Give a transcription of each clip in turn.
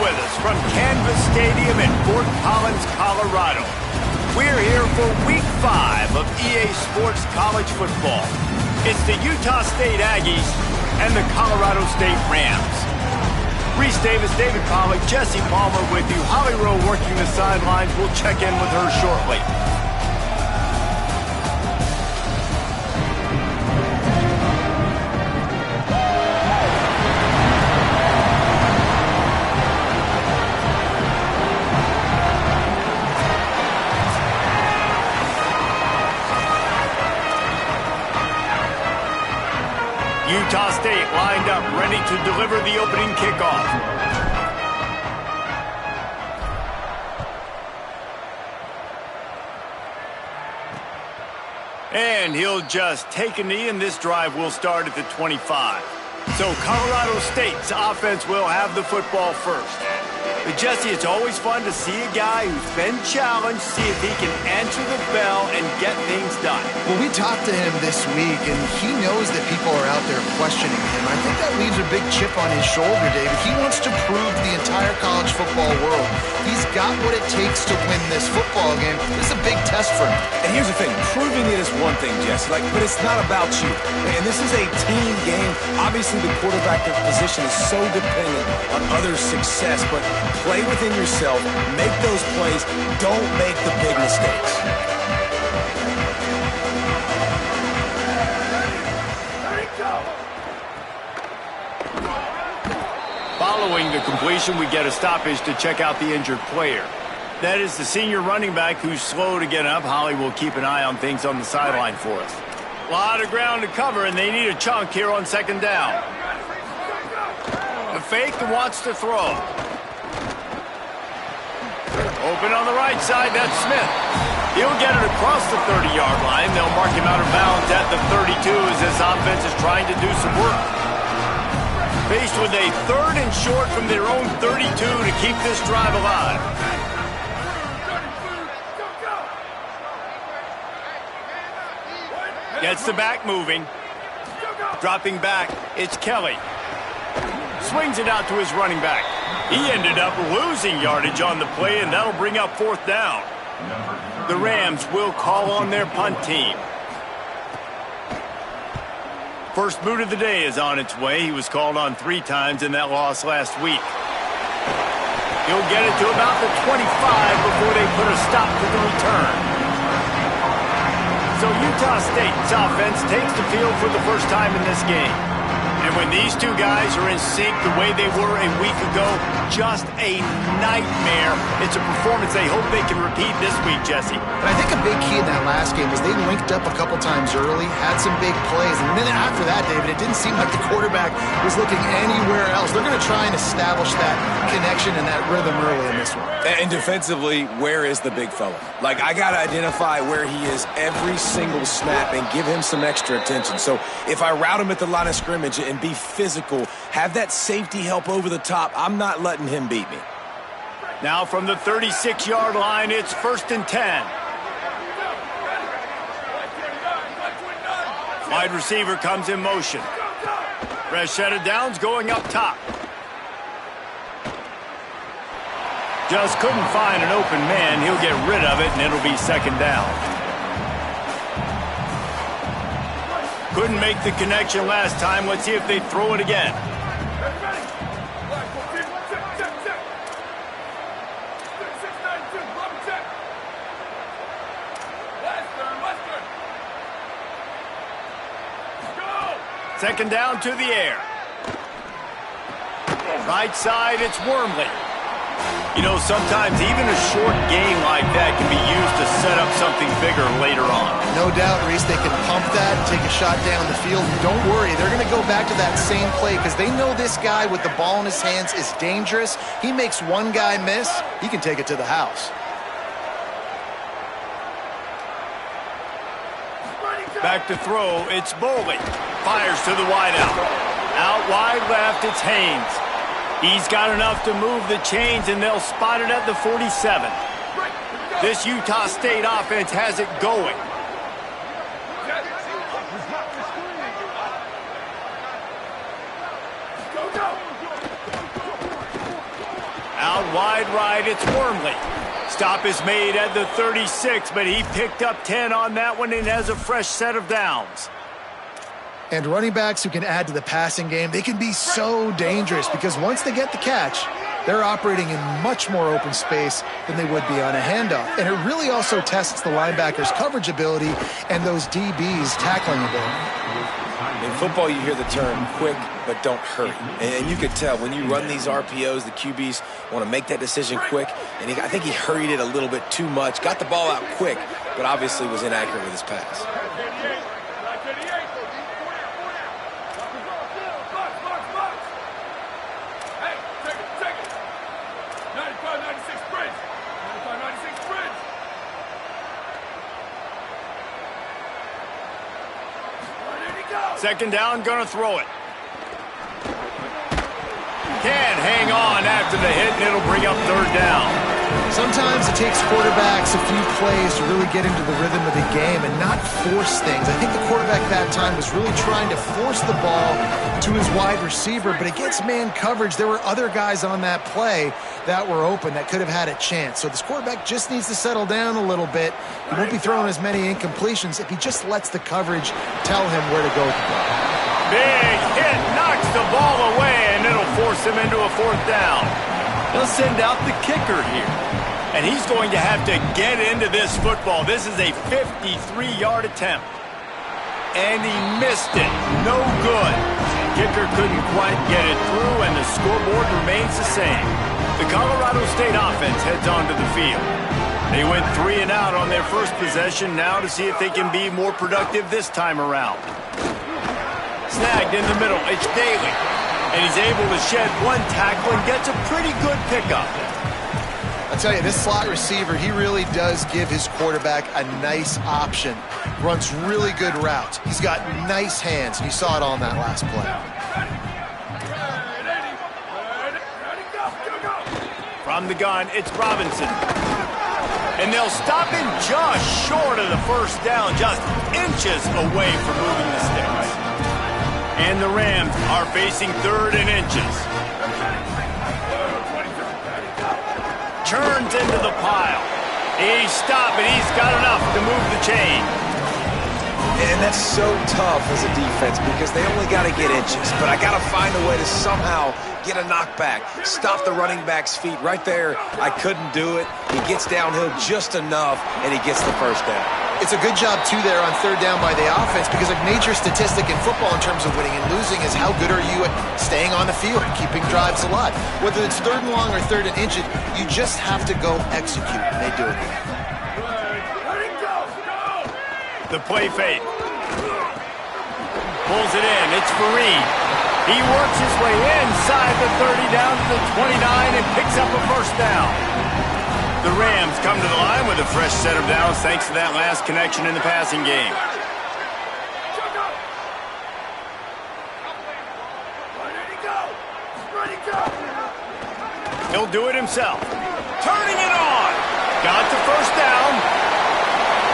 with us from Canvas Stadium in Fort Collins, Colorado. We're here for Week 5 of EA Sports College Football. It's the Utah State Aggies and the Colorado State Rams. Reese Davis, David Pollack, Jesse Palmer with you. Holly Rowe working the sidelines. We'll check in with her shortly. Utah State lined up, ready to deliver the opening kickoff. And he'll just take a knee, and this drive will start at the 25. So Colorado State's offense will have the football first. But Jesse, it's always fun to see a guy who's been challenged, see if he can answer the bell and get things done. Well, we talked to him this week, and he knows that people are out there questioning him. I think that leaves a big chip on his shoulder, David. He wants to prove to the entire college football world he's got what it takes to win this football game. This is a big test for him. And here's the thing, proving it is one thing, Jesse, but it's not about you. And this is a team game. Obviously, the quarterback position is so dependent on others' success, but play within yourself, make those plays, don't make the big mistakes. Following the completion, we get a stoppage to check out the injured player. That is the senior running back who's slow to get up. Holly will keep an eye on things on the sideline for us. A lot of ground to cover, and they need a chunk here on second down. A fake and wants to throw. Open on the right side, that's Smith. He'll get it across the 30-yard line. They'll mark him out of bounds at the 32 as this offense is trying to do some work. Faced with a 3rd and short from their own 32 to keep this drive alive. Gets the back moving. Dropping back, it's Kelly. Swings it out to his running back. He ended up losing yardage on the play, and that'll bring up 4th down. The Rams will call on their punt team. First boot of the day is on its way. He was called on 3 times in that loss last week. He'll get it to about the 25 before they put a stop to the return. So Utah State's offense takes the field for the first time in this game. And when these two guys are in sync the way they were a week ago, just a nightmare. It's a performance they hope they can repeat this week, Jesse. But I think a big key in that last game was they linked up a couple times early, had some big plays, and then after that, David, it didn't seem like the quarterback was looking anywhere else. They're going to try and establish that connection and that rhythm early in this one. And defensively, where is the big fella? Like, I got to identify where he is every single snap and give him some extra attention. So if I route him at the line of scrimmage and be physical, have that safety help over the top, I'm not letting him beat me. Now from the 36-yard line, it's 1st and 10. Wide receiver comes in motion. Fresh set of downs going up top. Just couldn't find an open man. He'll get rid of it, and it'll be 2nd down. Couldn't make the connection last time. Let's see if they throw it again. Second down to the air. Right side, it's Wormley. You know, sometimes even a short game like that can be used to set up something bigger later on. No doubt, Reese, they can pump that and take a shot down the field. And don't worry, they're going to go back to that same play because they know this guy with the ball in his hands is dangerous. He makes one guy miss, he can take it to the house. Back to throw, it's Boley. Fires to the wideout. Out wide left, it's Haynes. He's got enough to move the chains, and they'll spot it at the 47. This Utah State offense has it going. wide right. It's Wormley. Stop is made at the 36, but he picked up 10 on that one and has a fresh set of downs. And running backs who can add to the passing game, they can be so dangerous because once they get the catch, they're operating in much more open space than they would be on a handoff. And it really also tests the linebacker's coverage ability and those DBs' tackling ability. In football, you hear the term quick, but don't hurry. And you could tell when you run these RPOs, the QBs want to make that decision quick. And I think he hurried it a little bit too much, got the ball out quick, but obviously was inaccurate with his pass. Second down, gonna throw it. Can't hang on after the hit, and it'll bring up third down. Sometimes it takes quarterbacks a few plays to really get into the rhythm of the game and not force things. I think the quarterback that time was really trying to force the ball to his wide receiver, but against man coverage, there were other guys on that play that were open that could have had a chance. So this quarterback just needs to settle down a little bit. He won't be throwing as many incompletions if he just lets the coverage tell him where to go with the ball. Big hit, knocks the ball away, and it'll force him into a fourth down. They'll send out the kicker here. And he's going to have to get into this football. This is a 53-yard attempt. And he missed it. No good. Kicker couldn't quite get it through, and the scoreboard remains the same. The Colorado State offense heads onto the field. They went 3 and out on their first possession, now to see if they can be more productive this time around. Snagged in the middle, it's Daly. And he's able to shed one tackle and gets a pretty good pickup. I'll tell you, this slot receiver, he really does give his quarterback a nice option. Runs really good routes. He's got nice hands. You saw it all in that last play. From the gun, it's Robinson. And they'll stop him just short of the first down, just inches away from moving the sticks. And the Rams are facing third and inches. Turns into the pile. He's stopped, but he's got enough to move the chain. And that's so tough as a defense because they only got to get inches. But I got to find a way to somehow get a knockback, stop the running back's feet right there. I couldn't do it. He gets downhill just enough, and he gets the first down. It's a good job, too, there on third down by the offense because a major statistic in football in terms of winning and losing is how good are you at staying on the field, keeping drives alive. Whether it's third and long or third and inches, you just have to go execute, and they do it. The play fake. Pulls it in. It's Fareed. He works his way inside the 30 down to the 29 and picks up a first down. The Rams come to the line with a fresh set of downs thanks to that last connection in the passing game. He'll do it himself. Turning it on. Got the first down.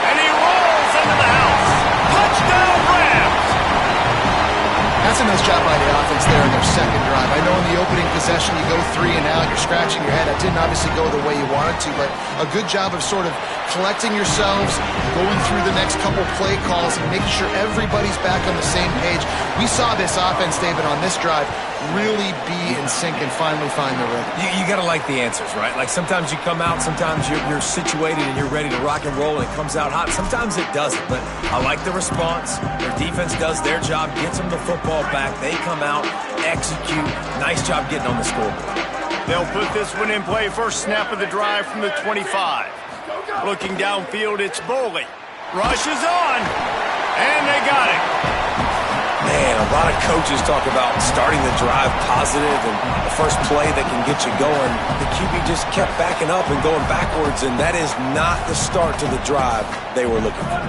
And he rolls into the house. Touchdown, Rams. That's a nice job by the offense there in their second drive. I know in the opening possession you go 3 and out, you're scratching your head. That didn't obviously go the way you wanted to, but a good job of sort of collecting yourselves, going through the next couple play calls, and making sure everybody's back on the same page. We saw this offense, David, on this drive really be in sync and finally find the rhythm. You got to like the answers, right? Like sometimes you come out, sometimes you're situated and you're ready to rock and roll and it comes out hot. Sometimes it doesn't, but I like the response. Their defense does their job, gets them the football back. They come out, execute. Nice job getting on the scoreboard. They'll put this one in play. First snap of the drive from the 25. Looking downfield, it's Boley. Rushes on, and they got it. Man, a lot of coaches talk about starting the drive positive and the first play that can get you going. The QB just kept backing up and going backwards, and that is not the start to the drive they were looking for.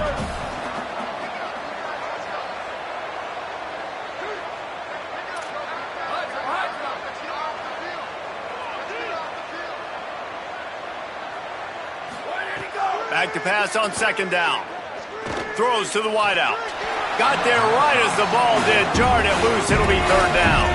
Back to pass on second down. Throws to the wideout. Got there right as the ball did. Jarred it loose. It'll be third down.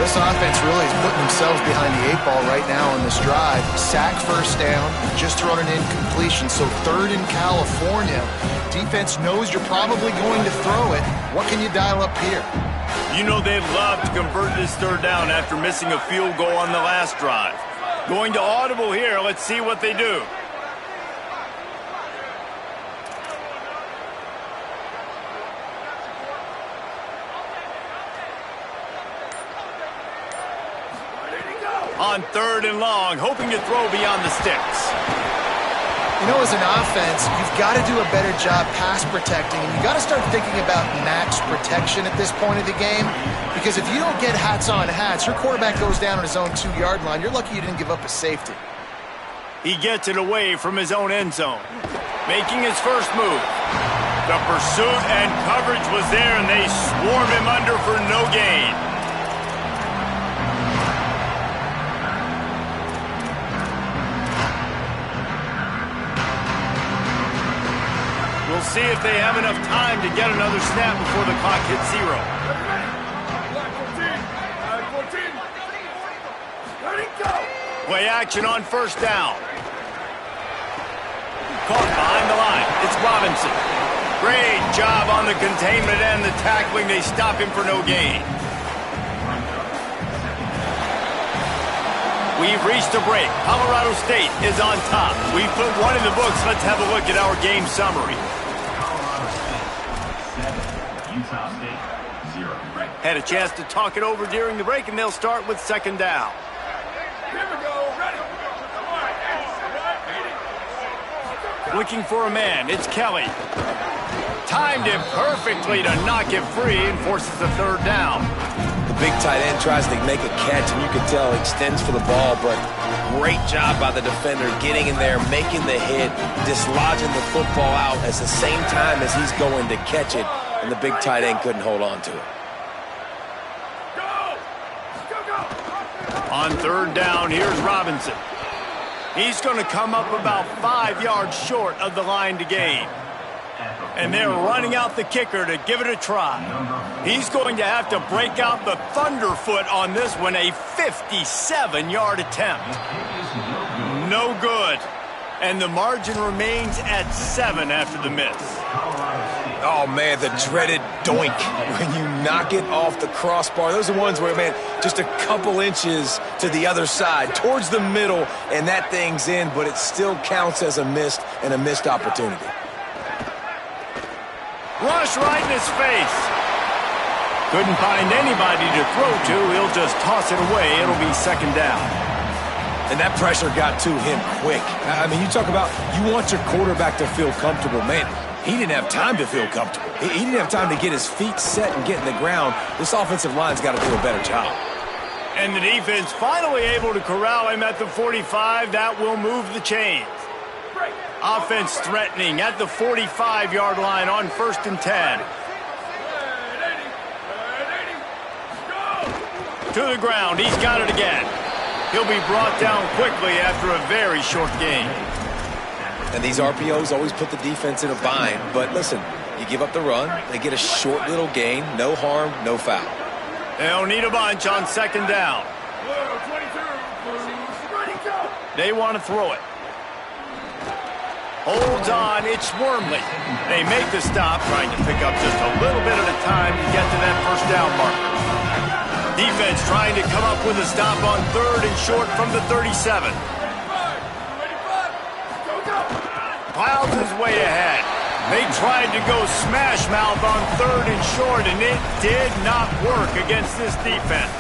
This offense really is putting themselves behind the 8 ball right now on this drive. Sack first down, just thrown an incompletion, so 3rd in California. Defense knows you're probably going to throw it. What can you dial up here? You know they'd love to convert this 3rd down after missing a field goal on the last drive. Going to audible here. Let's see what they do. On 3rd and long, hoping to throw beyond the sticks. You know, as an offense, you've got to do a better job pass protecting, and you got to start thinking about max protection at this point of the game, because if you don't get hats on hats, your quarterback goes down on his own 2-yard line. You're lucky you didn't give up a safety. He gets it away from his own end zone, making his first move. The pursuit and coverage was there, and they swarm him under for no gain. We'll see if they have enough time to get another snap before the clock hits 0. Play action on 1st down. Caught behind the line. It's Robinson. Great job on the containment and the tackling. They stop him for no gain. We've reached a break. Colorado State is on top. We put one in the books. Let's have a look at our game summary. Had a chance to talk it over during the break, and they'll start with 2nd down. Here we go. Ready. Looking for a man. It's Kelly. Timed him perfectly to knock it free and forces the 3rd down. The big tight end tries to make a catch, and you can tell he extends for the ball, but great job by the defender getting in there, making the hit, dislodging the football out at the same time as he's going to catch it, and the big tight end couldn't hold on to it. On 3rd down, here's Robinson. He's going to come up about 5 yards short of the line to gain. And they're running out the kicker to give it a try. He's going to have to break out the thunderfoot on this one, a 57-yard attempt. No good. And the margin remains at 7 after the miss. Oh, man, the dreaded doink when you knock it off the crossbar. Those are ones where, man, just a couple inches to the other side, towards the middle, and that thing's in, but it still counts as a missed opportunity. Rush right in his face. Couldn't find anybody to throw to. He'll just toss it away. It'll be 2nd down. And that pressure got to him quick. I mean, you talk about you want your quarterback to feel comfortable. Man, he didn't have time to feel comfortable. He didn't have time to get his feet set and get in the ground. This offensive line's got to do a better job. And the defense finally able to corral him at the 45. That will move the chains. Offense threatening at the 45-yard line on 1st and 10. To the ground. He's got it again. He'll be brought down quickly after a very short gain. And these RPOs always put the defense in a bind. But listen, you give up the run, they get a short little gain, no harm, no foul. They'll need a bunch on 2nd down. They want to throw it. Holds on, it's Wormley. They make the stop, trying to pick up just a little bit at a time to get to that 1st down marker. Defense trying to come up with a stop on 3rd and short from the 37. Clouds his way ahead. They tried to go smash mouth on 3rd and short, and it did not work against this defense.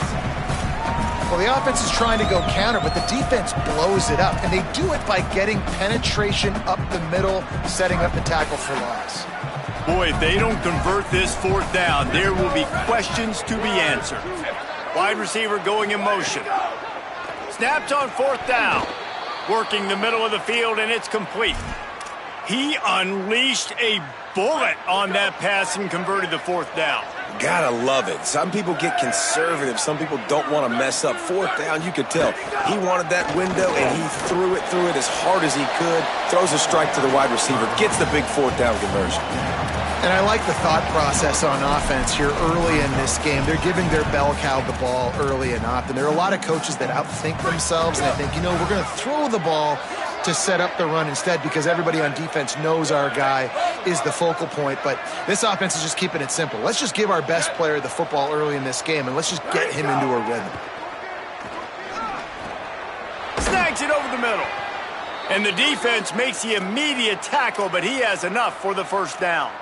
Well, the offense is trying to go counter, but the defense blows it up, and they do it by getting penetration up the middle, setting up the tackle for loss. Boy, if they don't convert this 4th down, there will be questions to be answered. Wide receiver going in motion. Snapped on 4th down. Working the middle of the field, and it's complete. He unleashed a bullet on that pass and converted the 4th down. Gotta love it. Some people get conservative. Some people don't want to mess up. 4th down, you could tell. He wanted that window, and he threw it as hard as he could. Throws a strike to the wide receiver. Gets the big 4th down conversion. And I like the thought process on offense here early in this game. They're giving their bell cow the ball early and often. There are a lot of coaches that outthink themselves, and they think, you know, we're going to throw the ball to set up the run instead because everybody on defense knows our guy is the focal point. But this offense is just keeping it simple. Let's just give our best player the football early in this game, and let's just get him into a rhythm. Snags it over the middle. And the defense makes the immediate tackle, but he has enough for the first down.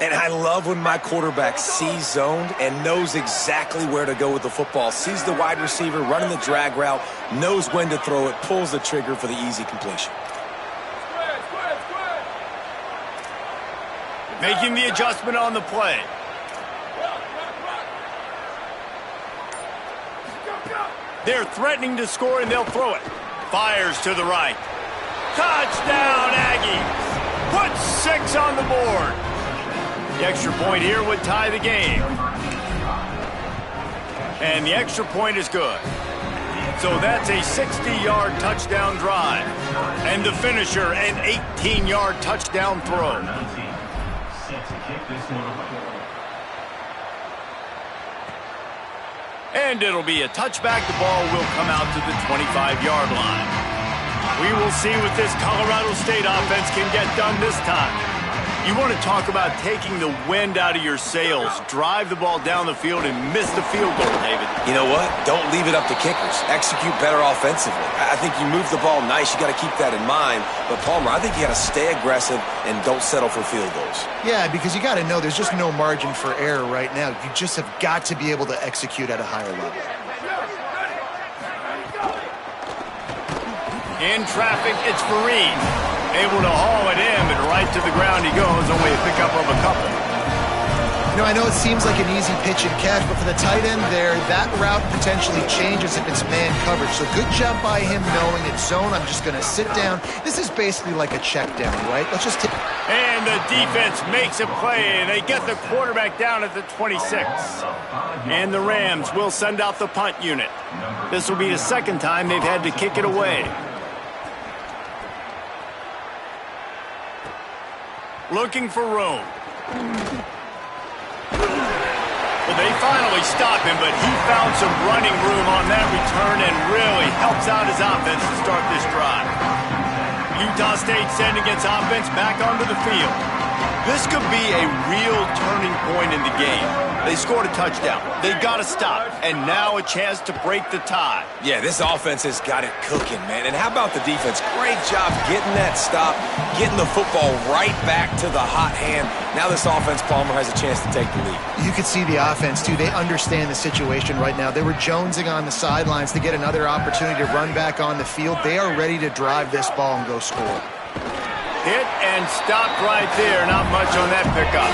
And I love when my quarterback sees zoned and knows exactly where to go with the football. Sees the wide receiver running the drag route, knows when to throw it, pulls the trigger for the easy completion. Making the adjustment on the play. They're threatening to score, and they'll throw it. Fires to the right. Touchdown, Aggies. Put 6 on the board. The extra point here would tie the game. And the extra point is good. So that's a 60-yard touchdown drive. And the finisher, an 18-yard touchdown throw. And it'll be a touchback. The ball will come out to the 25-yard line. We will see what this Colorado State offense can get done this time. You want to talk about taking the wind out of your sails. Drive the ball down the field and miss the field goal, David. You know what? Don't leave it up to kickers. Execute better offensively. I think you move the ball nice. You got to keep that in mind. But, Palmer, I think you got to stay aggressive and don't settle for field goals. Yeah, because you got to know there's just no margin for error right now. You just have got to be able to execute at a higher level. In traffic, it's Fareed. Able to haul it in, but right to the ground he goes. Only a pickup of a couple. You know, I know it seems like an easy pitch and catch, but for the tight end there, that route potentially changes if it's man coverage. So good job by him knowing it's zone. I'm just going to sit down. This is basically like a check down, right? Let's just take... And the defense makes a play, and they get the quarterback down at the 26. And the Rams will send out the punt unit. This will be the second time they've had to kick it away. Looking for room. Well, they finally stop him, but he found some running room on that return and really helps out his offense to start this drive. Utah State sending its offense back onto the field. This could be a real turning point in the game. They scored a touchdown. They got to stop. And now a chance to break the tie. Yeah, this offense has got it cooking, man. And how about the defense? Great job getting that stop, getting the football right back to the hot hand. Now this offense, Palmer, has a chance to take the lead. You can see the offense, too. They understand the situation right now. They were jonesing on the sidelines to get another opportunity to run back on the field. They are ready to drive this ball and go score. Hit and stopped right there. Not much on that pickup.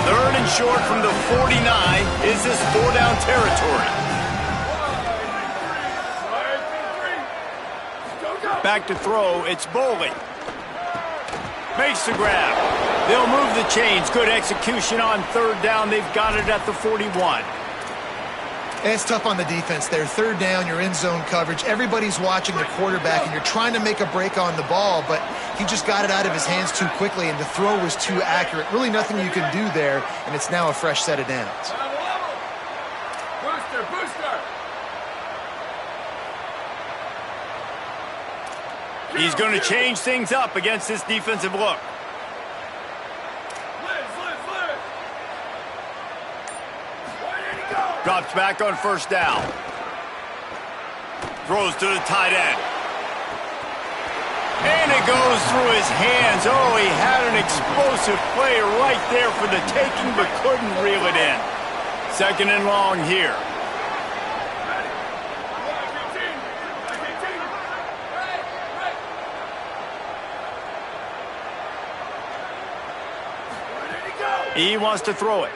Third and short from the 49. Is this 4-down territory? Back to throw. It's Boley. Makes the grab. They'll move the chains. Good execution on third down. They've got it at the 41. And it's tough on the defense there. Third down, you're in zone coverage. Everybody's watching the quarterback, and you're trying to make a break on the ball, but he just got it out of his hands too quickly, and the throw was too accurate. Really nothing you can do there, and it's now a fresh set of downs. Booster, booster. He's going to change things up against this defensive look. Drops back on first down. Throws to the tight end. And it goes through his hands. Oh, he had an explosive play right there for the taking, but couldn't reel it in. Second and long here. He wants to throw it.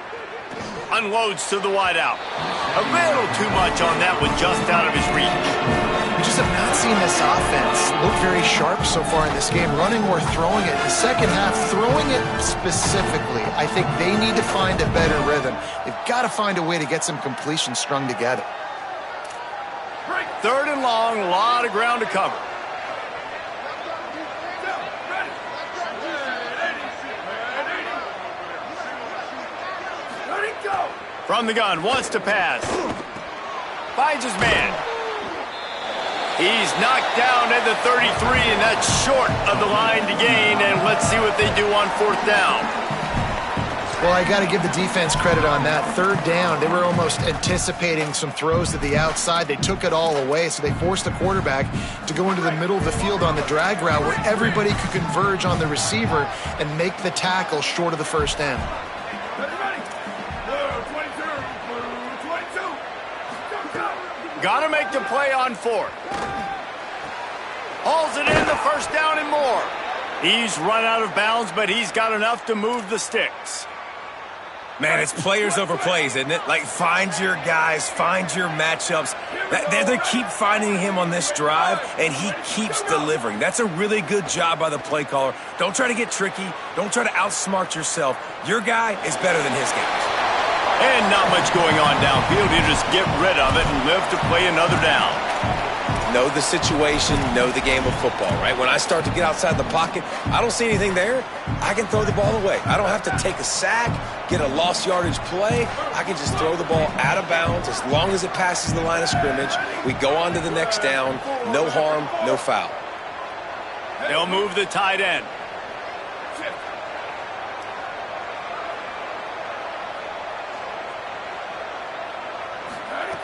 Unloads to the wideout. A little too much on that one, just out of his reach. We just have not seen this offense look very sharp so far in this game, running or throwing it. In the second half, throwing it specifically, I think they need to find a better rhythm. They've got to find a way to get some completion strung together. Third and long, a lot of ground to cover. From the gun, wants to pass. Finds his man. He's knocked down at the 33, and that's short of the line to gain. And let's see what they do on 4th down. Well, I got to give the defense credit on that. 3rd down, they were almost anticipating some throws to the outside. They took it all away, so they forced the quarterback to go into the middle of the field on the drag route where everybody could converge on the receiver and make the tackle short of the 1st down. Got to make the play on 4th. Hauls it in, the 1st down and more. He's run out of bounds, but he's got enough to move the sticks. Man, it's players over plays, isn't it? Like, find your guys, find your matchups. They keep finding him on this drive, and he keeps delivering. That's a really good job by the play caller. Don't try to get tricky. Don't try to outsmart yourself. Your guy is better than his guys. And not much going on downfield. You just get rid of it and live to play another down. Know the situation, know the game of football, right? When I start to get outside the pocket, I don't see anything there, I can throw the ball away. I don't have to take a sack, get a lost yardage play. I can just throw the ball out of bounds as long as it passes the line of scrimmage. We go on to the next down. No harm, no foul. They'll move the tight end.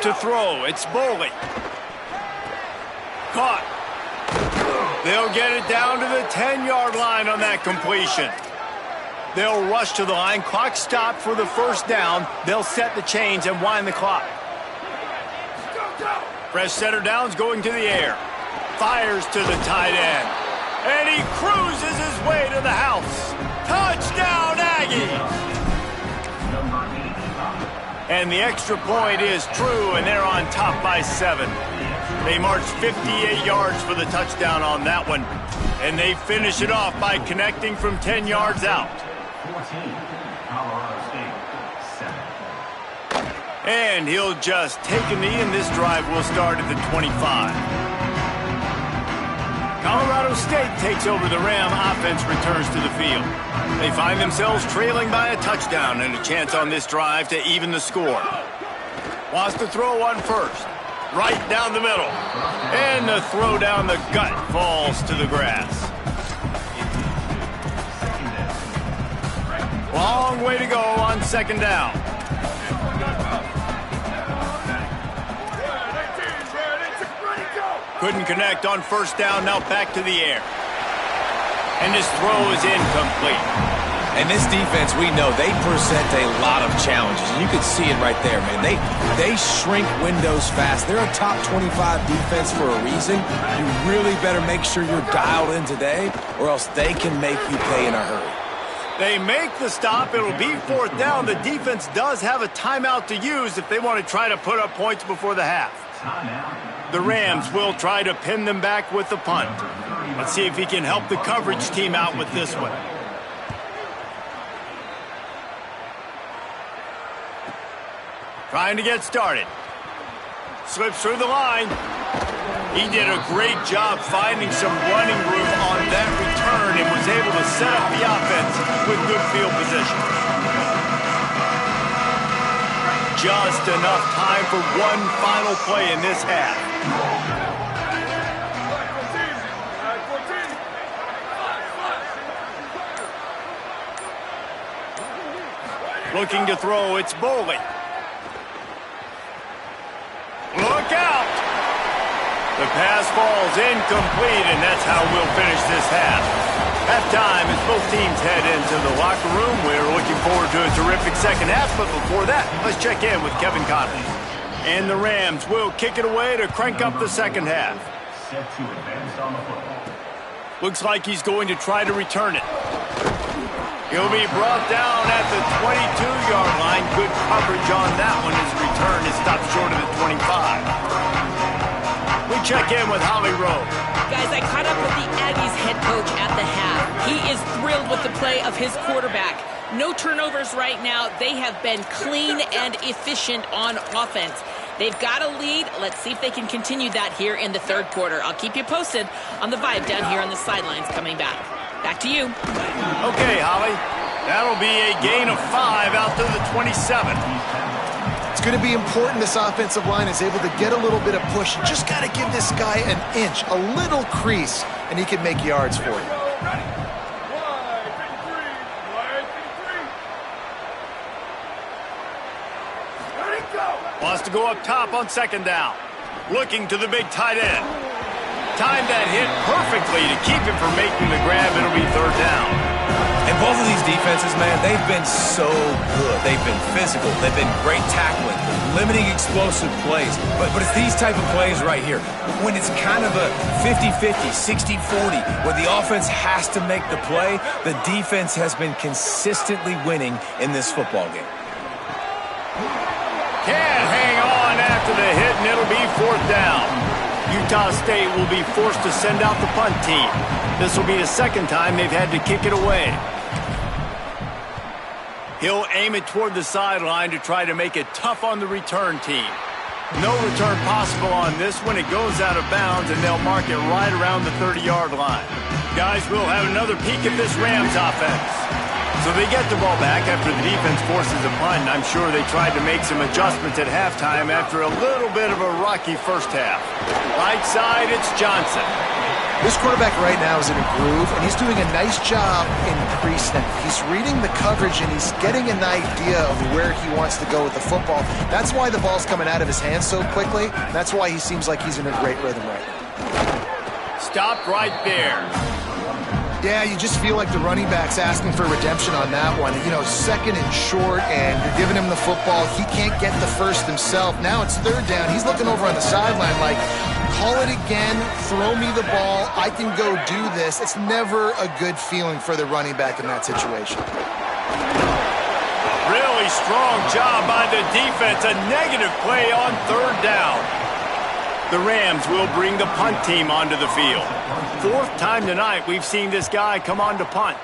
To throw, it's Boley. Caught. They'll get it down to the 10-yard line on that completion. They'll rush to the line. Clock stopped for the 1st down. They'll set the chains and wind the clock. Fresh setter down's going to the air. Fires to the tight end. And he cruises his way to the house. Touchdown, Aggies! And the extra point is true, and they're on top by 7. They marched 58 yards for the touchdown on that one, and they finish it off by connecting from 10 yards out. 14, Colorado State, 7. And he'll just take a knee, and this drive will start at the 25. Colorado State takes over the Ram. Offense returns to the field. They find themselves trailing by a touchdown and a chance on this drive to even the score. Wants to throw on 1st. Right down the middle. And the throw down the gut falls to the grass. Long way to go on 2nd down. Couldn't connect on 1st down, now back to the air. And this throw is incomplete. And this defense, we know, they present a lot of challenges. You can see it right there, man. They shrink windows fast. They're a top 25 defense for a reason. You really better make sure you're dialed in today, or else they can make you pay in a hurry. They make the stop. It'll be 4th down. The defense does have a timeout to use if they want to try to put up points before the half. The Rams will try to pin them back with the punt. Let's see if he can help the coverage team out with this one. Trying to get started. Slips through the line. He did a great job finding some running room on that return and was able to set up the offense with good field position. Just enough time for one final play in this half. Looking to throw, it's Boley. Look out! The pass falls incomplete, and that's how we'll finish this half. Halftime as both teams head into the locker room. We're looking forward to a terrific second half, but before that, let's check in with Kevin Conley. And the Rams will kick it away to crank up the second half. Set to advance on the football. Looks like he's going to try to return it. He'll be brought down at the 22-yard line. Good coverage on that one. His return is stopped short of the 25. We check in with Holly Rowe. Guys, I caught up with the Aggies head coach at the half. He is thrilled with the play of his quarterback. No turnovers right now. They have been clean and efficient on offense. They've got a lead. Let's see if they can continue that here in the 3rd quarter. I'll keep you posted on the vibe down here on the sidelines coming back. Back to you. Okay, Holly. That'll be a gain of 5 out to the 27. It's going to be important this offensive line is able to get a little bit of push. You just got to give this guy an inch, a little crease, and he can make yards for you. Wants to go up top on second down. Looking to the big tight end. Timed that hit perfectly to keep him from making the grab. It'll be third down. And both of these defenses, man, they've been so good. They've been physical. They've been great tackling, limiting explosive plays. But it's these type of plays right here. When it's kind of a 50-50, 60-40, where the offense has to make the play, the defense has been consistently winning in this football game. Can't hang on after the hit, and it'll be fourth down. Utah State will be forced to send out the punt team. This will be the second time they've had to kick it away. He'll aim it toward the sideline to try to make it tough on the return team. No return possible on this one. It goes out of bounds, and they'll mark it right around the 30-yard line. Guys, we'll have another peek at this Rams offense. So they get the ball back after the defense forces a punt. I'm sure they tried to make some adjustments at halftime after a little bit of a rocky first half. Right side, it's Johnson. This quarterback right now is in a groove, and he's doing a nice job in pre-snap. He's reading the coverage, and he's getting an idea of where he wants to go with the football. That's why the ball's coming out of his hands so quickly. That's why he seems like he's in a great rhythm right now. Stopped right there. Yeah, you just feel like the running back's asking for redemption on that one. You know, second and short, and you're giving him the football. He can't get the first himself. Now it's third down. He's looking over on the sideline like, call it again, throw me the ball, I can go do this. It's never a good feeling for the running back in that situation. Really strong job by the defense. A negative play on third down. The Rams will bring the punt team onto the field. Fourth time tonight we've seen this guy come on to punt.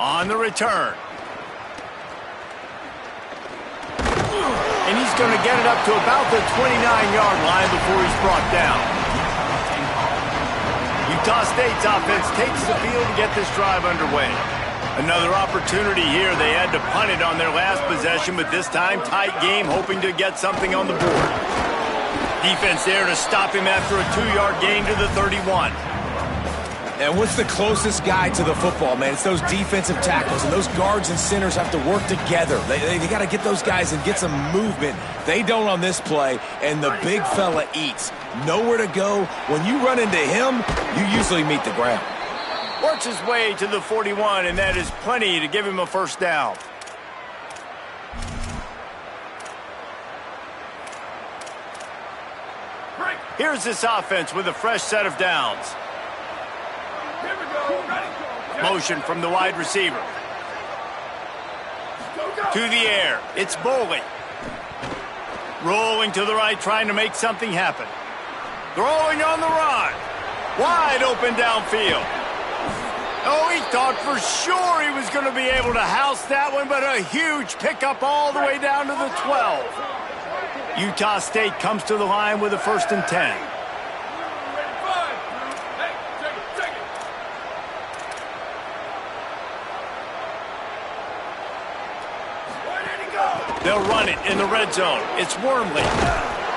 On the return. And he's going to get it up to about the 29-yard line before he's brought down. Utah State's offense takes the field to get this drive underway. Another opportunity here. They had to punt it on their last possession, but this time tight game, hoping to get something on the board. Defense there to stop him after a 2-yard gain to the 31. And what's the closest guy to the football, man? It's those defensive tackles, and those guards and centers have to work together. They got to get those guys and get some movement. They don't on this play, and the big fella eats. Nowhere to go. When you run into him, you usually meet the ground. Works his way to the 41, and that is plenty to give him a first down. Here's this offense with a fresh set of downs. Here we go. Ready. Motion from the wide receiver. To the air. It's Boley. Rolling to the right, trying to make something happen. Throwing on the run. Wide open downfield. Oh, he thought for sure he was going to be able to house that one, but a huge pickup all the way down to the 12. Utah State comes to the line with a 1st and 10. They'll run it in the red zone. It's Wormley.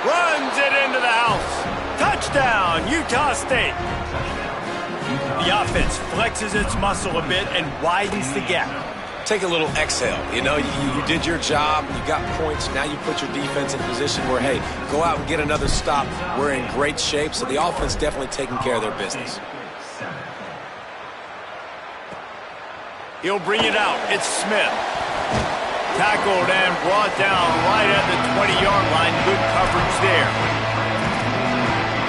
Runs it into the house. Touchdown, Utah State. The offense flexes its muscle a bit and widens the gap. Take a little exhale. You know, you did your job. You got points. Now you put your defense in position where, hey, go out and get another stop. We're in great shape, so the offense definitely taking care of their business. He'll bring it out. It's Smith. Tackled and brought down right at the 20-yard line. Good coverage there.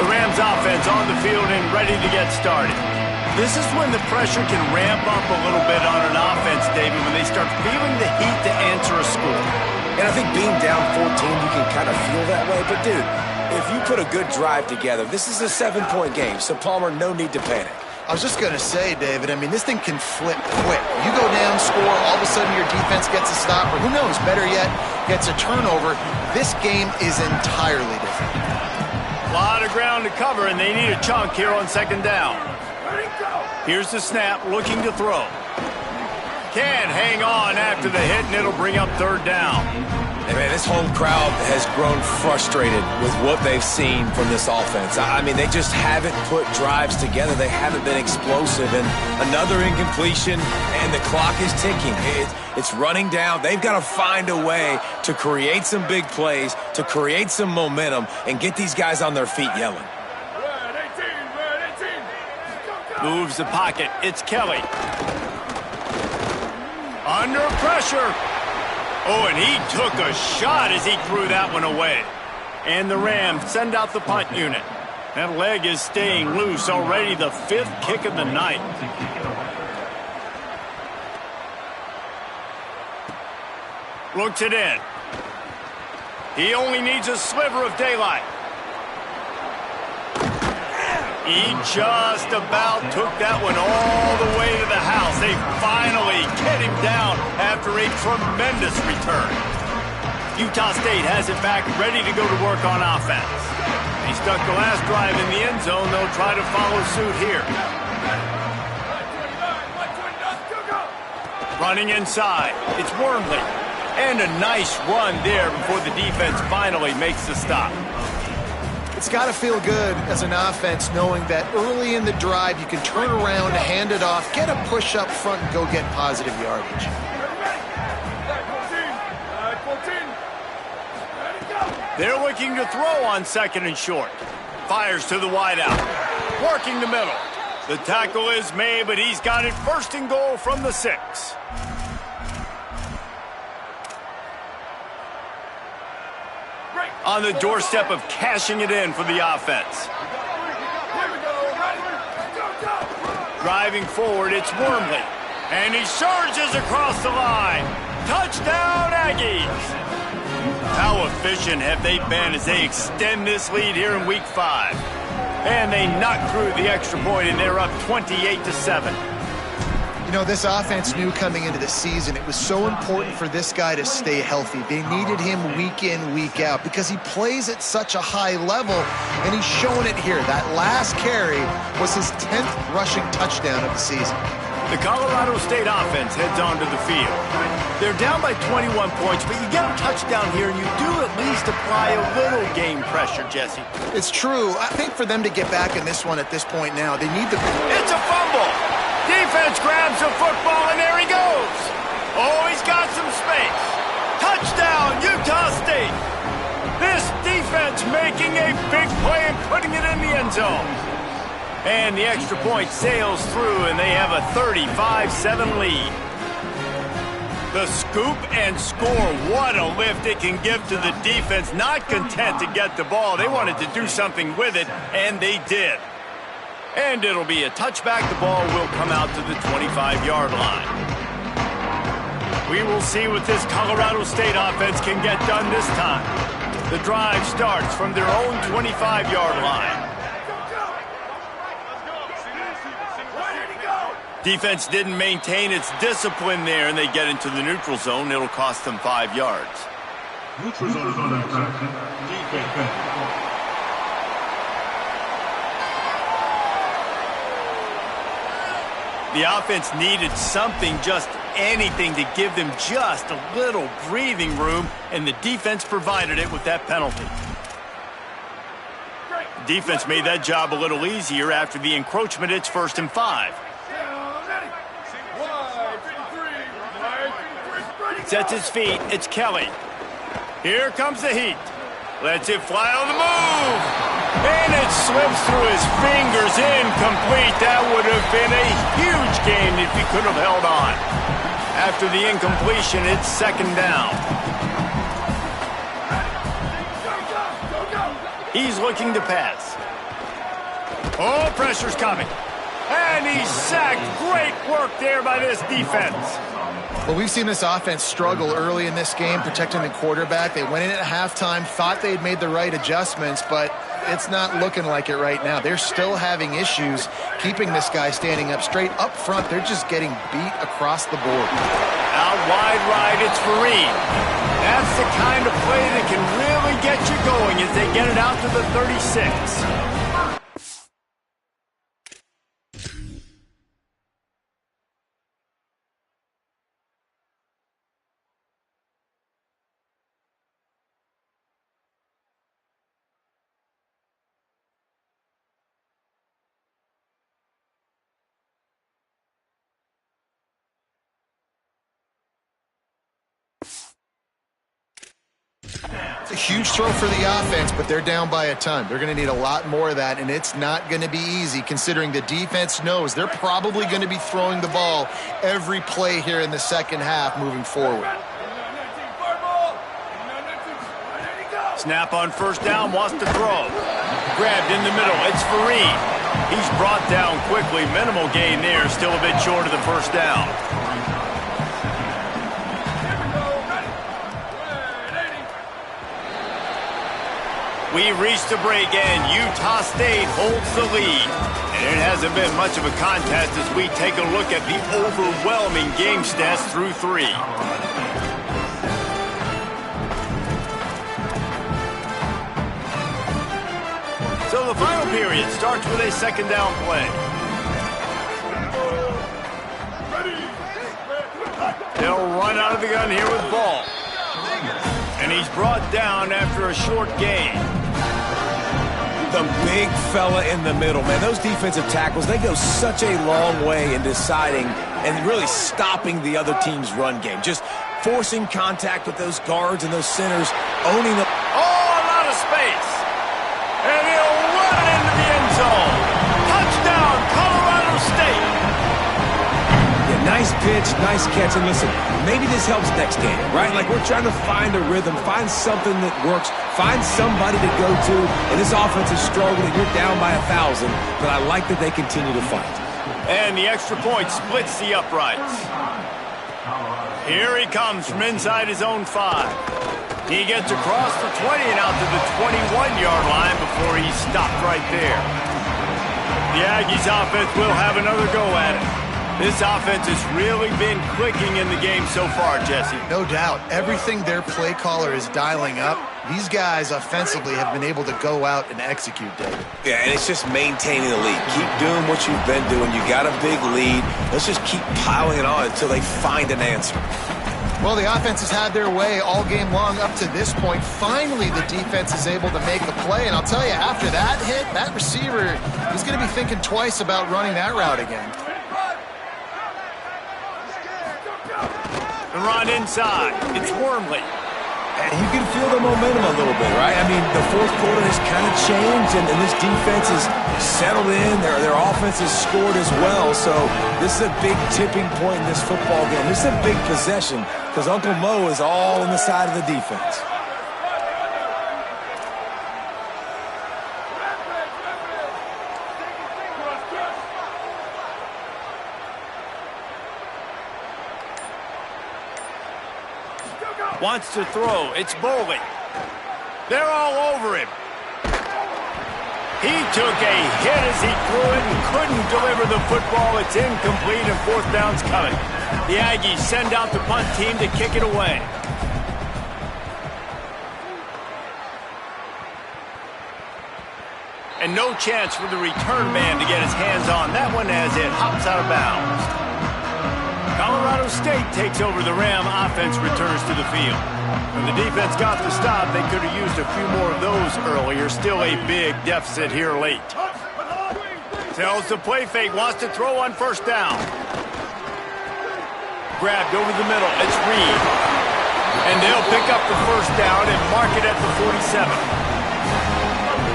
The Rams offense on the field and ready to get started. This is when the pressure can ramp up a little bit on an offense, David, when they start feeling the heat to answer a score. And I think being down 14, you can kind of feel that way. But, dude, if you put a good drive together, this is a 7-point game. So, Palmer, no need to panic. I was just going to say, David, I mean, this thing can flip quick. You go down, score, all of a sudden your defense gets a stop, or who knows, better yet, gets a turnover. This game is entirely different. A lot of ground to cover, and they need a chunk here on second down. Here's the snap, looking to throw. Can't hang on after the hit, and it'll bring up third down. Hey, man, this whole crowd has grown frustrated with what they've seen from this offense. I mean, they just haven't put drives together. They haven't been explosive. And another incompletion, and the clock is ticking. It's running down. They've got to find a way to create some big plays, to create some momentum, and get these guys on their feet yelling. Moves the pocket. It's Kelly. Under pressure. Oh, and he took a shot as he threw that one away. And the Rams send out the punt unit. That leg is staying loose, already the 5th kick of the night. Looks it in. He only needs a sliver of daylight. He just about took that one all the way to the house. They finally get him down after a tremendous return. Utah State has it back, ready to go to work on offense. He stuck the last drive in the end zone. They'll try to follow suit here. Running inside. It's Wormley. And a nice run there before the defense finally makes the stop. It's got to feel good as an offense knowing that early in the drive you can turn around, hand it off, get a push up front, and go get positive yardage. They're looking to throw on 2nd and short. Fires to the wideout. Working the middle. The tackle is made, but he's got it 1st and goal from the 6. On the doorstep of cashing it in for the offense. Driving forward, it's Wormley. And he surges across the line. Touchdown, Aggies! How efficient have they been as they extend this lead here in Week 5? And they knock through the extra point, and they're up 28-7. You know, this offense knew coming into the season it was so important for this guy to stay healthy. They needed him week in, week out because he plays at such a high level, and he's showing it here. That last carry was his 10th rushing touchdown of the season. The Colorado State offense heads onto the field. They're down by 21 points, but you get a touchdown here, and you do at least apply a little game pressure, Jesse. It's true. I think for them to get back in this one at this point now, they need the... It's a fumble! Defense grabs the football, and there he goes. Oh, he's got some space. Touchdown, Utah State. This defense making a big play and putting it in the end zone. And the extra point sails through, and they have a 35-7 lead. The scoop and score, what a lift it can give to the defense. Not content to get the ball. They wanted to do something with it, and they did. And it'll be a touchback. The ball will come out to the 25-yard line. We will see what this Colorado State offense can get done this time. The drive starts from their own 25-yard line. Defense didn't maintain its discipline there, and they get into the neutral zone. It'll cost them 5 yards. Neutral zone defense. The offense needed something, just anything, to give them just a little breathing room, and the defense provided it with that penalty. The defense made that job a little easier after the encroachment. It's 1st and 5. Sets his feet. It's Kelly. Here comes the heat. Lets it fly on the move. And it slips through his fingers. Incomplete. That would have been a huge gain if he could have held on. After the incompletion, it's 2nd down. He's looking to pass. Oh, pressure's coming. And he's sacked. Great work there by this defense. Well, we've seen this offense struggle early in this game, protecting the quarterback. They went in at halftime, thought they had made the right adjustments, but it's not looking like it right now. They're still having issues keeping this guy standing up straight. Up front, they're just getting beat across the board. Out wide right, it's Fareed. That's the kind of play that can really get you going as they get it out to the 36. It's a huge throw for the offense, but they're down by a ton. They're going to need a lot more of that, and it's not going to be easy considering the defense knows they're probably going to be throwing the ball every play here in the second half moving forward. Snap on first down, wants to throw. Grabbed in the middle, it's Fareed. He's brought down quickly. Minimal gain there, still a bit short of the first down. We reached the break and Utah State holds the lead. And it hasn't been much of a contest as we take a look at the overwhelming game stats through 3. So the final period starts with a second down play. They'll run out of the gun here with ball. And he's brought down after a short gain. The big fella in the middle, man. Those defensive tackles, they go such a long way in deciding and really stopping the other team's run game. Just forcing contact with those guards and those centers, owning the... Oh, a lot of space. And he'll run it into the end zone. Touchdown, Colorado State. Yeah, nice pitch, nice catch. And listen, maybe this helps next game, right? Like we're trying to find a rhythm, find something that works, find somebody to go to. And this offense is struggling. You're down by 1,000, but I like that they continue to fight. And the extra point splits the uprights. Here he comes from inside his own 5. He gets across the 20 and out to the 21-yard line before he's stopped right there. The Aggies offense will have another go at it. This offense has really been clicking in the game so far, Jesse. No doubt. Everything their play caller is dialing up, these guys offensively have been able to go out and execute, David. Yeah, and it's just maintaining the lead. Keep doing what you've been doing. You got a big lead. Let's just keep piling it on until they find an answer. Well, the offense has had their way all game long up to this point. Finally, the defense is able to make the play. And I'll tell you, after that hit, that receiver is going to be thinking twice about running that route again. The run inside. It's Wormley. And you can feel the momentum a little bit, right? I mean, the fourth quarter has kind of changed, and this defense is settled in. Their offense has scored as well. So this is a big tipping point in this football game. This is a big possession because Uncle Mo is all on the side of the defense. Wants to throw. It's Bowling. They're all over him. He took a hit as he threw it and couldn't deliver the football. It's incomplete and fourth down's coming. The Aggies send out the punt team to kick it away. And no chance for the return man to get his hands on that one as it hops out of bounds. Colorado State takes over the Ram. Offense returns to the field. When the defense got the stop, they could have used a few more of those earlier. Still a big deficit here late. Tells the play fake, wants to throw on first down. Grabbed over the middle. It's Reed. And they'll pick up the first down and mark it at the 47.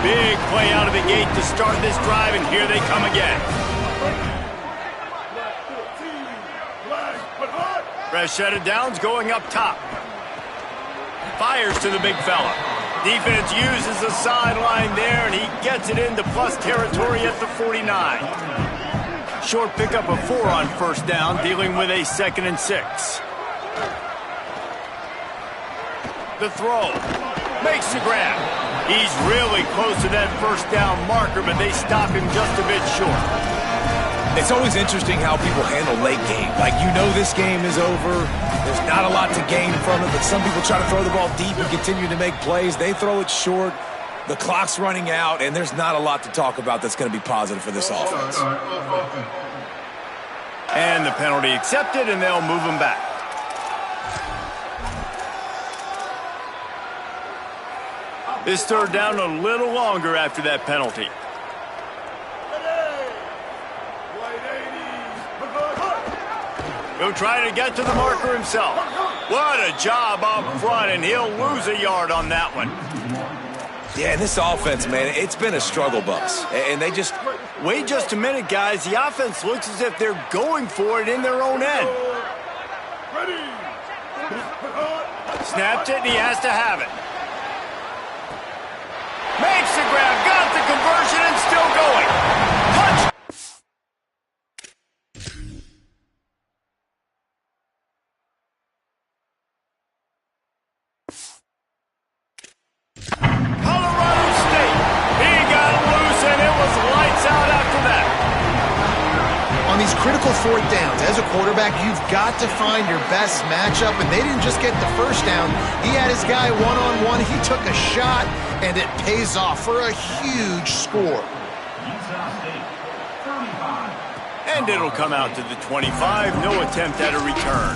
Big play out of the gate to start this drive, and here they come again. Rashida Downs going up top. Fires to the big fella. Defense uses the sideline there, and he gets it into plus territory at the 49. Short pickup of 4 on first down, dealing with a 2nd and 6. The throw. Makes the grab. He's really close to that first down marker, but they stop him just a bit short. It's always interesting how people handle late game. Like, you know this game is over. There's not a lot to gain from it, but some people try to throw the ball deep and continue to make plays. They throw it short. The clock's running out, and there's not a lot to talk about that's going to be positive for this offense. And the penalty accepted, and they'll move him back. This third down a little longer after that penalty. He'll try to get to the marker himself. What a job up front, and he'll lose a yard on that one. Yeah, this offense, man, it's been a struggle bus. And they just... Wait just a minute, guys. The offense looks as if they're going for it in their own end. Ready. Snapped it, and he has to have it. Makes the grab, got the conversion, and still going. Touch! Colorado State. He got loose, and it was lights out after that. On these critical fourth downs, as a quarterback, you've got to find your best matchup, and they didn't just get the first down. He had his guy one-on-one. He took a shot, and it pays off for a huge score. Utah State, 35. And it'll come out to the 25. No attempt at a return.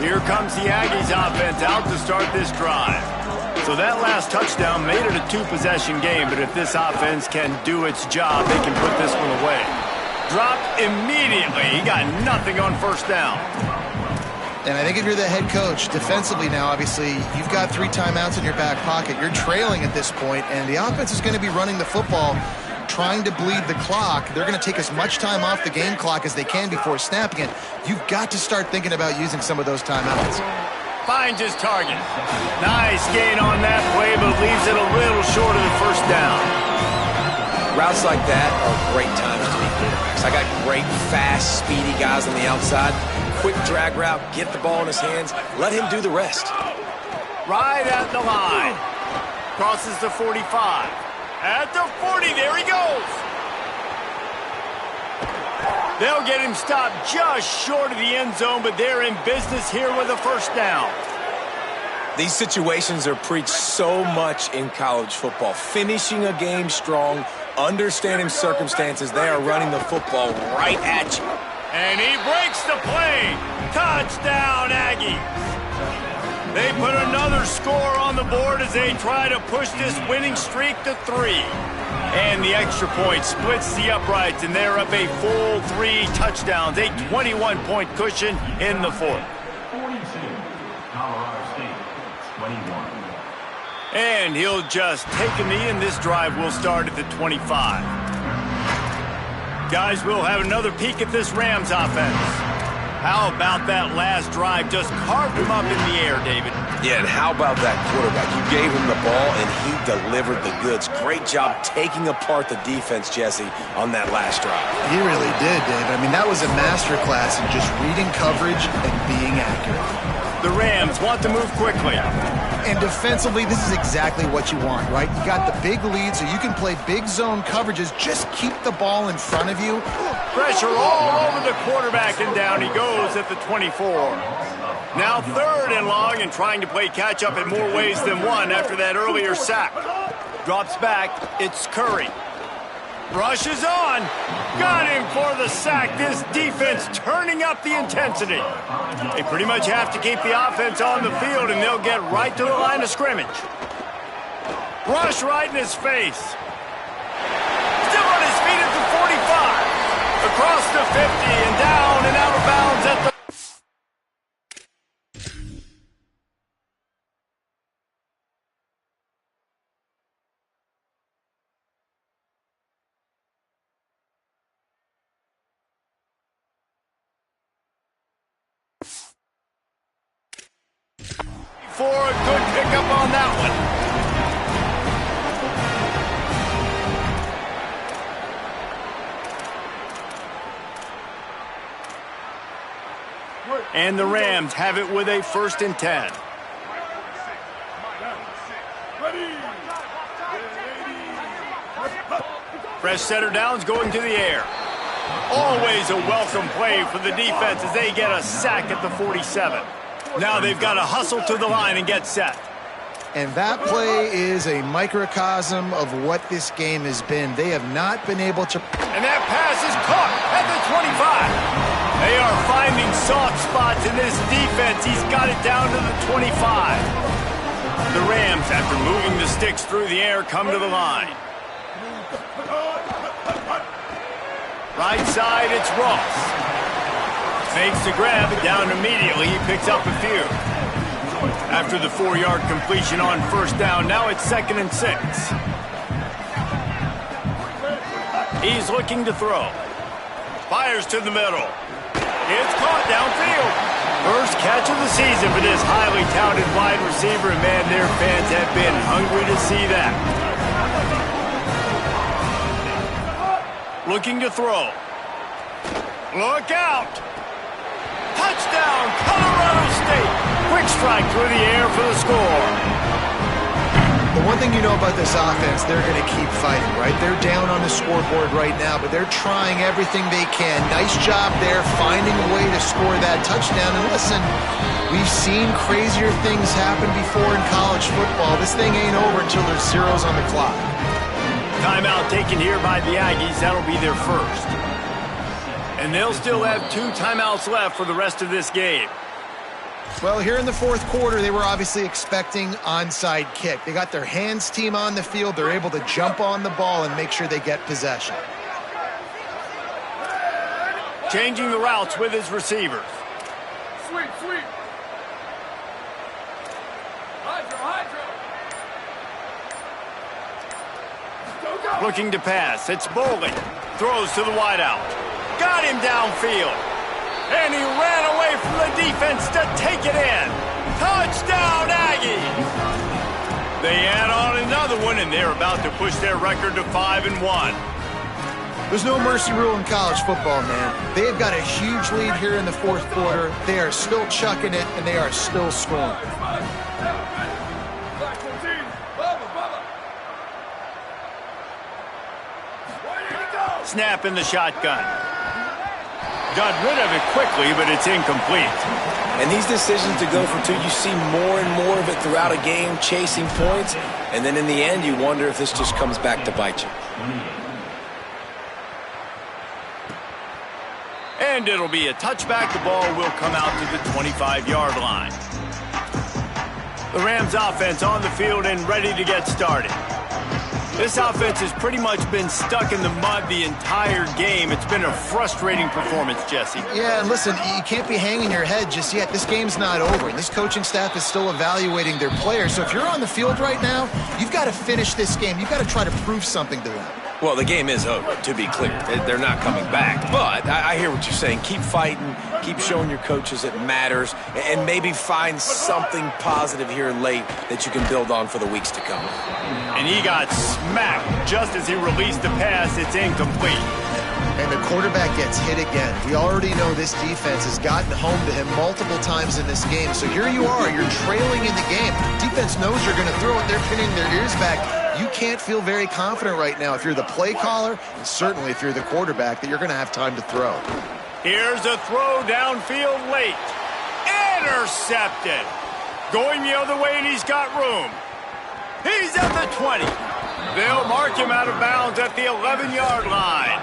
Here comes the Aggies offense out to start this drive. So that last touchdown made it a two-possession game, but if this offense can do its job, they can put this one away. Dropped immediately. He got nothing on first down. And I think if you're the head coach, defensively now, obviously, you've got 3 timeouts in your back pocket. You're trailing at this point, and the offense is going to be running the football, trying to bleed the clock. They're going to take as much time off the game clock as they can before snapping it. You've got to start thinking about using some of those timeouts. Finds his target. Nice gain on that play, but leaves it a little short of the first down. Routes like that are great times to be quarterbacks. I got great, fast, speedy guys on the outside. Quick drag route, get the ball in his hands, let him do the rest. Right at the line. Crosses the 45. At the 40, there he goes. They'll get him stopped just short of the end zone, but they're in business here with a first down. These situations are preached so much in college football. Finishing a game strong, understanding circumstances. They are running the football right at you. And he breaks the play. Touchdown, Aggies. They put another score on the board as they try to push this winning streak to 3. And the extra point splits the uprights, and they're up a full 3 touchdowns, a 21-point cushion in the fourth. 42, Colorado State, 21. And he'll just take a knee, and this drive will start at the 25. Guys, we'll have another peek at this Rams offense. How about that last drive? Just carved him up in the air, David. Yeah, and how about that quarterback? You gave him the ball, and he delivered the goods. Great job taking apart the defense, Jesse, on that last drive. He really did, Dave. I mean, that was a masterclass in just reading coverage and being accurate. The Rams want to move quickly. And defensively, this is exactly what you want, right? You got the big lead, so you can play big zone coverages. Just keep the ball in front of you. Pressure all over the quarterback, and down he goes at the 24. Now 3rd and long, and trying to play catch-up in more ways than one after that earlier sack. Drops back. It's Curry. Rushes on. Got him for the sack. This defense turning up the intensity. They pretty much have to keep the offense on the field, and they'll get right to the line of scrimmage. Rush right in his face. Still on his feet at the 45. Across the 50 and down and out of bounds at the... For a good pickup on that one. And the Rams have it with a 1st and 10. Fresh setter downs going to the air. Always a welcome play for the defense as they get a sack at the 47. Now they've got to hustle to the line and get set. And that play is a microcosm of what this game has been. They have not been able to... And that pass is caught at the 25. They are finding soft spots in this defense. He's got it down to the 25. The Rams, after moving the sticks through the air, come to the line. Right side, it's Ross. Fakes the grab, down immediately. He picks up a few. After the 4-yard completion on first down, now it's 2nd and 6. He's looking to throw. Fires to the middle. It's caught downfield. First catch of the season for this highly touted wide receiver, and man, their fans have been hungry to see that. Looking to throw. Look out. Touchdown, Colorado State. Quick strike through the air for the score. The one thing you know about this offense, they're going to keep fighting, right? They're down on the scoreboard right now, but they're trying everything they can. Nice job there, finding a way to score that touchdown. And listen, we've seen crazier things happen before in college football. This thing ain't over until there's zeros on the clock. Timeout taken here by the Aggies. That'll be their first. And they'll still have 2 timeouts left for the rest of this game. Well, here in the fourth quarter, they were obviously expecting onside kick. They got their hands team on the field. They're able to jump on the ball and make sure they get possession. Changing the routes with his receivers. Sweep. Hydro. Go. Looking to pass. It's Bowling. Throws to the wideout. Got him downfield. And he ran away from the defense to take it in. Touchdown, Aggies! They add on another one, and they're about to push their record to 5-1. There's no mercy rule in college football, man. They've got a huge lead here in the fourth quarter. They are still chucking it, and they are still scoring. Snap in the shotgun. Got rid of it quickly, but it's incomplete. And these decisions to go for 2, you see more and more of it throughout a game, chasing points. And then in the end, you wonder if this just comes back to bite you. And it'll be a touchback. The ball will come out to the 25-yard line. The Rams offense on the field and ready to get started. This offense has pretty much been stuck in the mud the entire game. It's been a frustrating performance, Jesse. Yeah, and listen, you can't be hanging your head just yet. This game's not over. This coaching staff is still evaluating their players. So if you're on the field right now, you've got to finish this game. You've got to try to prove something to them. Well, the game is over, to be clear. They're not coming back. But I hear what you're saying. Keep fighting. Keep showing your coaches it matters. And maybe find something positive here late that you can build on for the weeks to come. And he got smacked just as he released the pass. It's incomplete. And the quarterback gets hit again. We already know this defense has gotten home to him multiple times in this game. So here you are. You're trailing in the game. Defense knows you're going to throw it. They're pinning their ears back. You can't feel very confident right now if you're the play caller, and certainly if you're the quarterback, that you're going to have time to throw. Here's a throw downfield late. Intercepted. Going the other way, and he's got room. He's at the 20. They'll mark him out of bounds at the 11-yard line.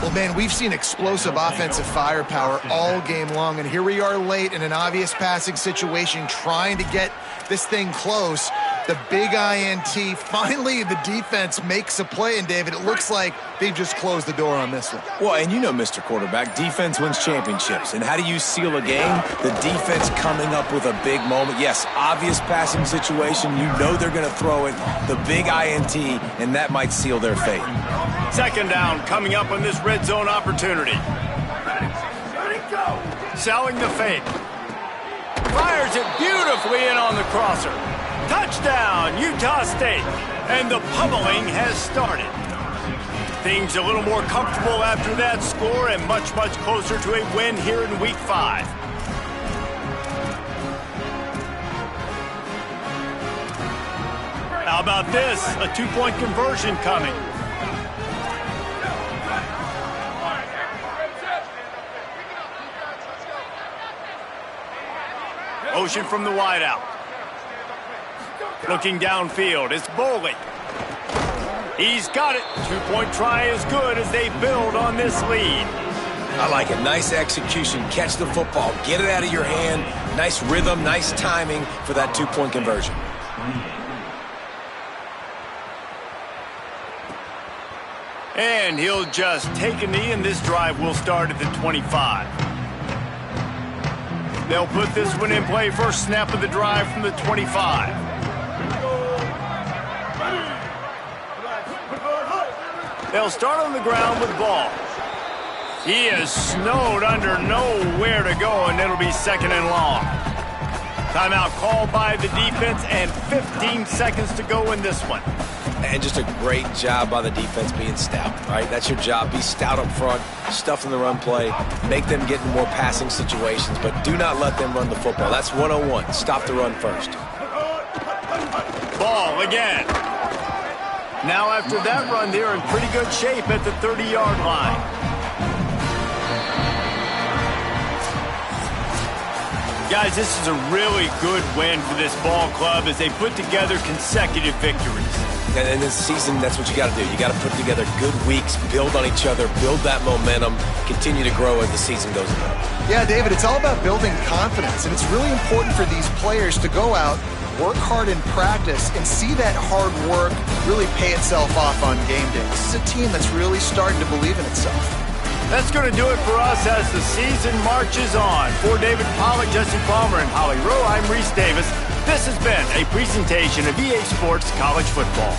Well, man, we've seen explosive offensive firepower all game long, and here we are late in an obvious passing situation trying to get this thing close. The big INT. Finally, the defense makes a play, and David, it looks like they've just closed the door on this one. Well, and you know, Mr. Quarterback, defense wins championships. And how do you seal a game? The defense coming up with a big moment. Yes, obvious passing situation. You know they're going to throw it. The big INT, and that might seal their fate. Second down coming up on this red zone opportunity. Selling the fake. Fires it beautifully in on the crosser. Touchdown, Utah State. And the pummeling has started. Things a little more comfortable after that score and much, much closer to a win here in Week 5. How about this? A 2-point conversion coming. Motion from the wideout. Looking downfield, it's Bowling. He's got it. 2-point try is good as they build on this lead. I like it. Nice execution. Catch the football. Get it out of your hand. Nice rhythm, nice timing for that 2-point conversion. And he'll just take a knee, and this drive will start at the 25. They'll put this one in play first snap of the drive from the 25. They'll start on the ground with ball. He is snowed under, nowhere to go, and it'll be second and long. Timeout called by the defense, and 15 seconds to go in this one. And just a great job by the defense being stout, right? That's your job. Be stout up front, stuff in the run play, make them get in more passing situations, but do not let them run the football. That's 101. Stop the run first. Ball again. Now after that run, they're in pretty good shape at the 30-yard line. Guys, this is a really good win for this ball club as they put together consecutive victories. And in this season, that's what you got to do. You got to put together good weeks, build on each other, build that momentum, continue to grow as the season goes on. Yeah, David, it's all about building confidence, and it's really important for these players to go out, work hard in practice, and see that hard work really pay itself off on game day. This is a team that's really starting to believe in itself. That's going to do it for us as the season marches on. For David Pollack, Jesse Palmer, and Holly Rowe, I'm Reese Davis. This has been a presentation of EA Sports College Football.